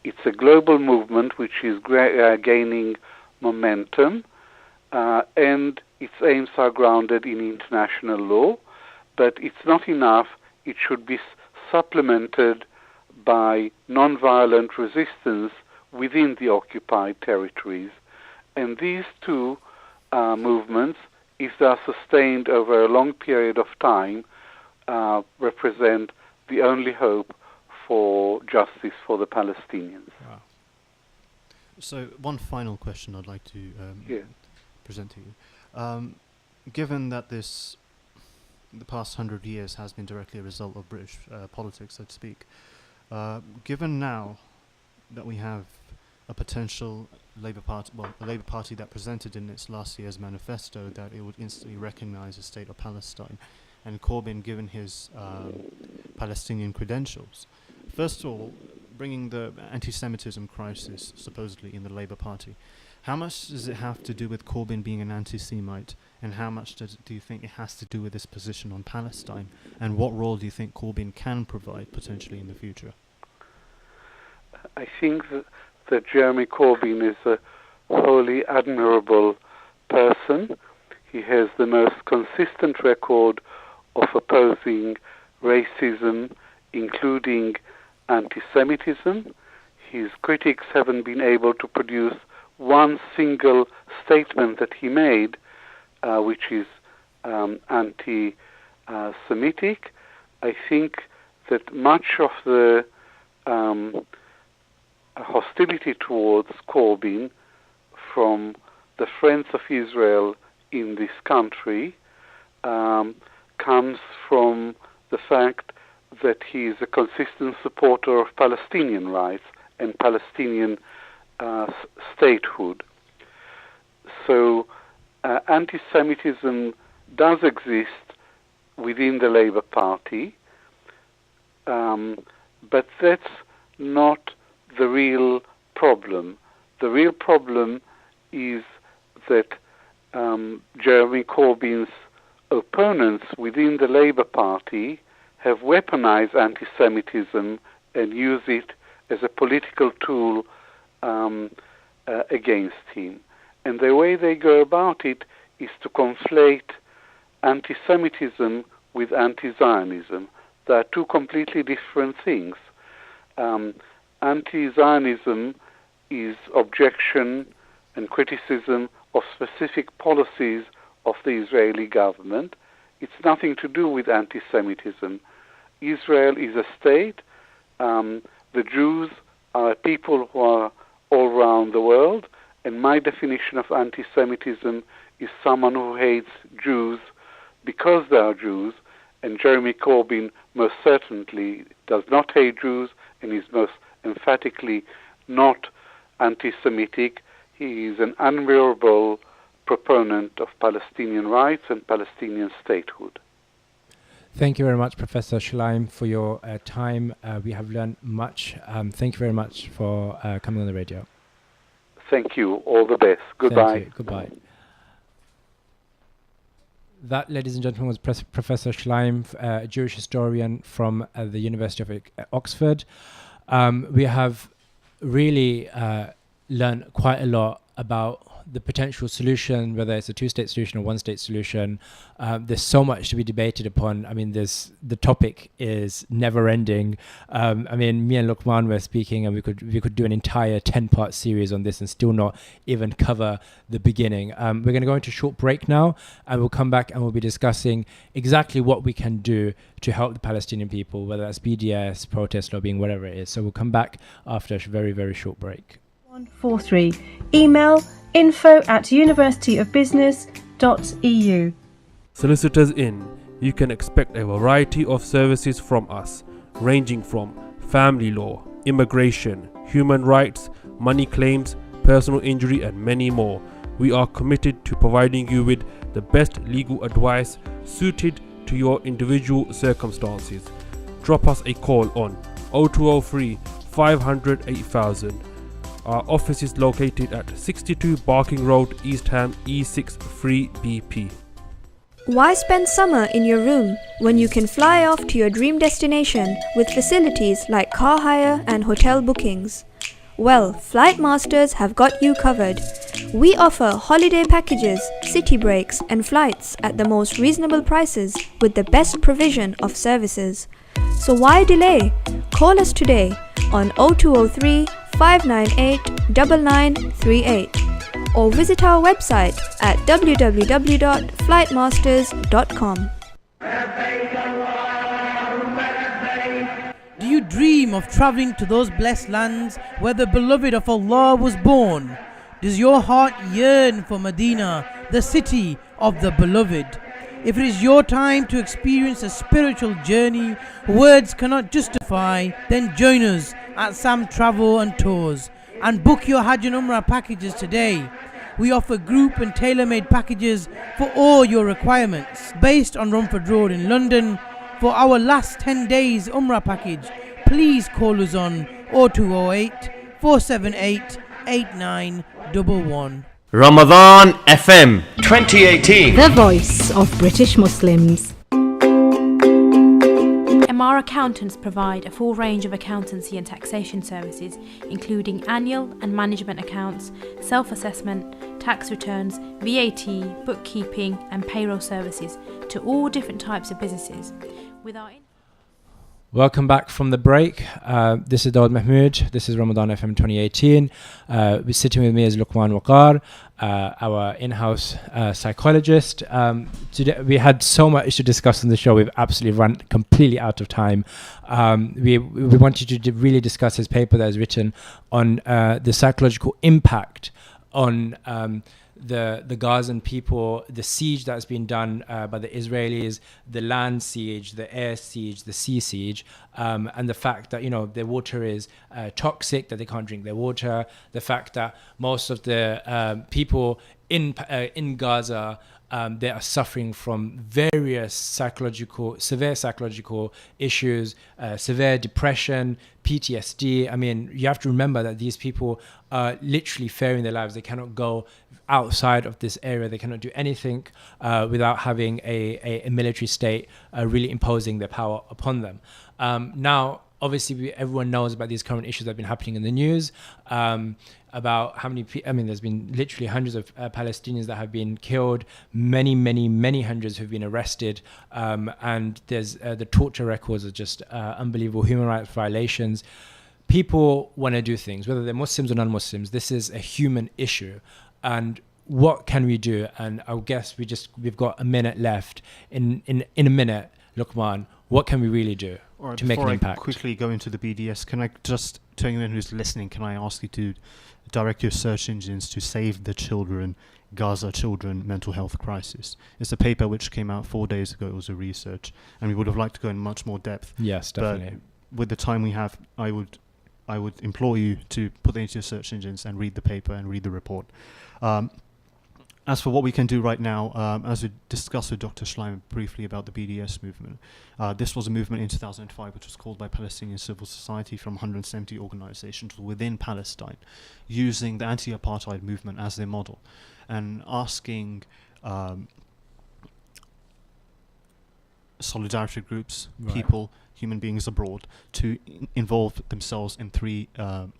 It's a global movement which is gaining momentum, and its aims are grounded in international law, but it's not enough. It should be supplemented by non-violent resistance within the occupied territories. And these two movements, if they are sustained over a long period of time, represent the only hope for justice for the Palestinians. Wow. So one final question I'd like to present to you. Given that the past 100 years has been directly a result of British politics, so to speak, given now that we have a potential Labour Party that presented in its last year's manifesto that it would instantly recognise the state of Palestine, and Corbyn given his Palestinian credentials. First of all, bringing the anti-Semitism crisis supposedly in the Labour Party, how much does it have to do with Corbyn being an anti-Semite, and how much do you think it has to do with his position on Palestine, and what role do you think Corbyn can provide potentially in the future? I think that Jeremy Corbyn is a wholly admirable person. He has the most consistent record of opposing racism, including anti-Semitism. His critics haven't been able to produce one single statement that he made which is anti-Semitic. I think that much of the hostility towards Corbyn from the friends of Israel in this country comes from the fact that he is a consistent supporter of Palestinian rights and Palestinian statehood. So anti-Semitism does exist within the Labour Party, but that's not the real problem. The real problem is that Jeremy Corbyn's opponents within the Labour Party have weaponized anti-Semitism and use it as a political tool against him. And the way they go about it is to conflate anti-Semitism with anti-Zionism. They are two completely different things. Anti-Zionism is objection and criticism of specific policies of the Israeli government. It's nothing to do with anti-Semitism. Israel is a state. The Jews are a people who are all around the world, and my definition of anti-Semitism is someone who hates Jews because they are Jews, and Jeremy Corbyn most certainly does not hate Jews and is most emphatically not anti-Semitic. He is an unbearable proponent of Palestinian rights and Palestinian statehood. Thank you very much, Professor Schleim, for your time. We have learned much. Thank you very much for coming on the radio. Thank you. All the best. Goodbye. Thank you. Goodbye. That, ladies and gentlemen, was Professor Schleim, a Jewish historian from the University of Oxford. We have really learned quite a lot about the potential solution, whether it's a two-state solution or one-state solution. There's so much to be debated upon. I mean, the topic is never-ending. I mean, me and Luqman were speaking, and we could do an entire 10-part series on this and still not even cover the beginning. We're going to go into a short break now, and we'll come back and we'll be discussing exactly what we can do to help the Palestinian people, whether that's BDS, protest lobbying, whatever it is. So we'll come back after a very, very short break. 143. Email info@universityofbusiness.eu. Solicitors in. You can expect a variety of services from us, ranging from family law, immigration, human rights, money claims, personal injury, and many more. We are committed to providing you with the best legal advice suited to your individual circumstances. Drop us a call on 0203 500 8000. Our office is located at 62 Barking Road, East Ham, E6 3BP. Why spend summer in your room when you can fly off to your dream destination with facilities like car hire and hotel bookings? Well, Flight Masters have got you covered. We offer holiday packages, city breaks, and flights at the most reasonable prices with the best provision of services. So why delay? Call us today on 0203 598 9938 or visit our website at www.flightmasters.com. Do you dream of traveling to those blessed lands where the beloved of Allah was born? Does your heart yearn for Medina, the city of the beloved? If it is your time to experience a spiritual journey words cannot justify, then join us at Sam Travel and Tours and book your Hajj and Umrah packages today. We offer group and tailor-made packages for all your requirements. Based on Romford Road in London, for our last 10 days Umrah package, please call us on 0208 478 8911. Ramadan FM 2018. The voice of British Muslims. MR Accountants provide a full range of accountancy and taxation services, including annual and management accounts, self-assessment, tax returns, VAT, bookkeeping and payroll services to all different types of businesses. With our Welcome back from the break. This is Dawood Mahmood. This is Ramadan FM 2018. Sitting with me is Luqman Waqar, our in-house psychologist. Today we had so much to discuss on the show. We've absolutely run completely out of time. We wanted to really discuss his paper that is written on the psychological impact on the Gazan people, the siege that's been done by the Israelis, the land siege, the air siege, the sea siege, and the fact that, their water is toxic, that they can't drink their water, the fact that most of the people in Gaza, they are suffering from various severe psychological issues, severe depression, PTSD. I mean, you have to remember that these people are literally fearing their lives. They cannot go outside of this area. They cannot do anything without having a military state really imposing their power upon them. Now, obviously, everyone knows about these current issues that have been happening in the news. About how many people, I mean, there's been literally hundreds of Palestinians that have been killed, many hundreds who've been arrested, and there's the torture records are just unbelievable human rights violations. People want to do things, whether they're Muslims or non-Muslims. This is a human issue, and what can we do? And I guess we've got a minute left. In a minute, Luqman, what can we really do to make an impact? Before I quickly go into the BDS, can I just, to anyone who's listening, can I ask you to direct your search engines to Save the Children, Gaza Children Mental Health Crisis. It's a paper which came out 4 days ago. It was a research, and we would have liked to go in much more depth. Yes, definitely. But with the time we have, I would implore you to put it into your search engines and read the paper and read the report. As for what we can do right now, as we discussed with Dr. Schleim briefly about the BDS movement, this was a movement in 2005 which was called by Palestinian civil society from 170 organizations within Palestine, using the anti-apartheid movement as their model and asking solidarity groups, people, human beings abroad, to involve themselves in three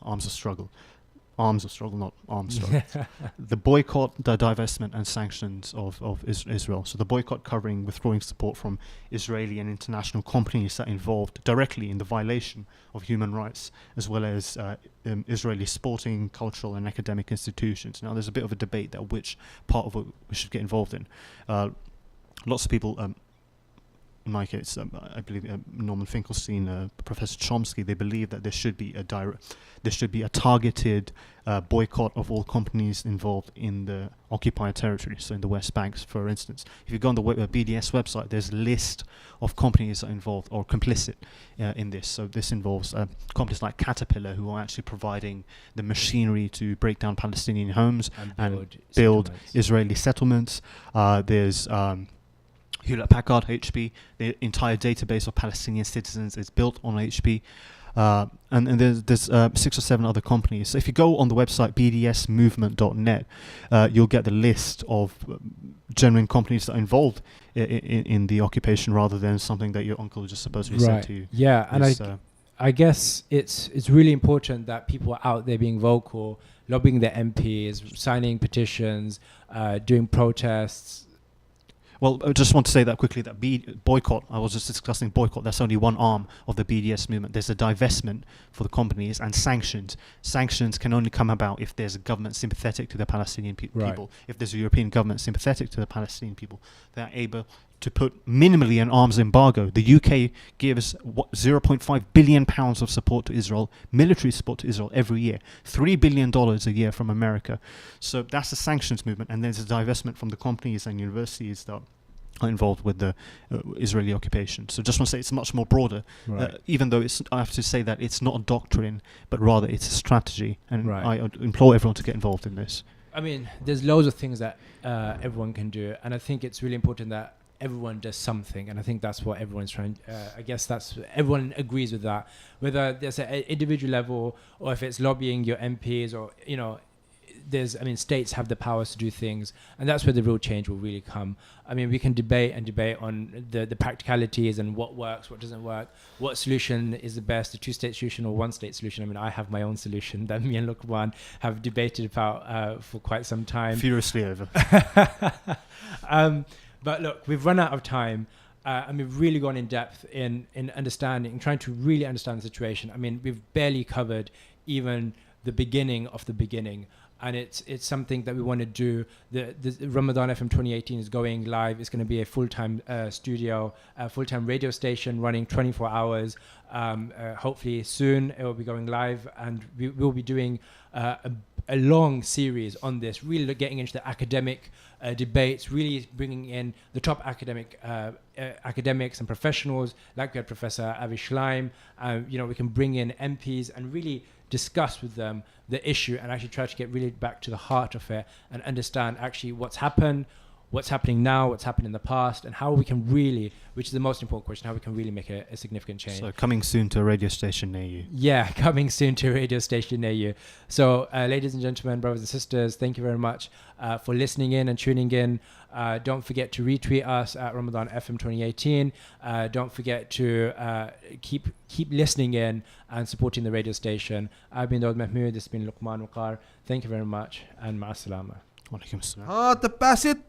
arms of struggle, not arms struggle. The boycott, the divestment, and sanctions of Israel. So the boycott covering withdrawing support from Israeli and international companies that involved directly in the violation of human rights, as well as Israeli sporting, cultural, and academic institutions. Now, there's a bit of a debate that which part of it we should get involved in. Lots of people, in my case, I believe Norman Finkelstein, Professor Chomsky, they believe that there should be a targeted boycott of all companies involved in the occupied territory, so in the West Bank, for instance. If you go on the BDS website, there's a list of companies that are involved or complicit in this. So this involves companies like Caterpillar, who are actually providing the machinery to break down Palestinian homes and build Israeli settlements. There's Hewlett-Packard, HP, the entire database of Palestinian citizens is built on HP. And there's 6 or 7 other companies. So if you go on the website bdsmovement.net, you'll get the list of genuine companies that are involved in the occupation, rather than something that your uncle just supposedly said to you. Yeah, and I guess it's really important that people are out there being vocal, lobbying their MPs, signing petitions, doing protests. Well, I just want to say that quickly, that boycott, I was just discussing boycott, that's only one arm of the BDS movement. There's a divestment for the companies, and sanctions. Sanctions can only come about if there's a government sympathetic to the Palestinian people. If there's a European government sympathetic to the Palestinian people, they're able to put minimally an arms embargo. The UK gives 0.5 billion pounds of support to Israel, military support to Israel every year, $3 billion a year from America. So that's the sanctions movement, and there's a divestment from the companies and universities that are involved with the Israeli occupation. So just want to say it's much more broader, even though I have to say that it's not a doctrine, but rather it's a strategy, and I implore everyone to get involved in this. I mean, there's loads of things that everyone can do, and I think it's really important that everyone does something, and I think that's what everyone's trying. I guess everyone agrees with that, whether there's an individual level or if it's lobbying your MPs, or states have the powers to do things, and that's where the real change will really come. I mean, we can debate on the practicalities and what works, what doesn't work, what solution is the best, the 2-state solution or 1-state solution. I mean, I have my own solution that me and Luqman have debated about for quite some time. Furiously over. But look, we've run out of time, and we've really gone in depth in understanding, trying to really understand the situation. I mean, we've barely covered even the beginning of the beginning, and it's something that we want to do. The Ramadan FM 2018 is going live. It's going to be a full-time studio, a full-time radio station running 24 hours. Hopefully soon it will be going live, and we will be doing a long series on this, really getting into the academic debates, really bringing in the top academics and professionals, like we had Professor Avi Schleim. We can bring in MPs and really discuss with them the issue and actually try to get really back to the heart of it and understand actually what's happened, what's happening now, what's happened in the past, and how we can really, which is the most important question, how we can really make a significant change. So coming soon to a radio station near you. Yeah, coming soon to a radio station near you. So ladies and gentlemen, brothers and sisters, thank you very much for listening in and tuning in. Don't forget to retweet us at Ramadan FM 2018. Don't forget to keep listening in and supporting the radio station. I've been Daud Mahmood, this has been Luqman Waqar. Thank you very much and ma'as salama. Walaikum salam. Ah, the basit.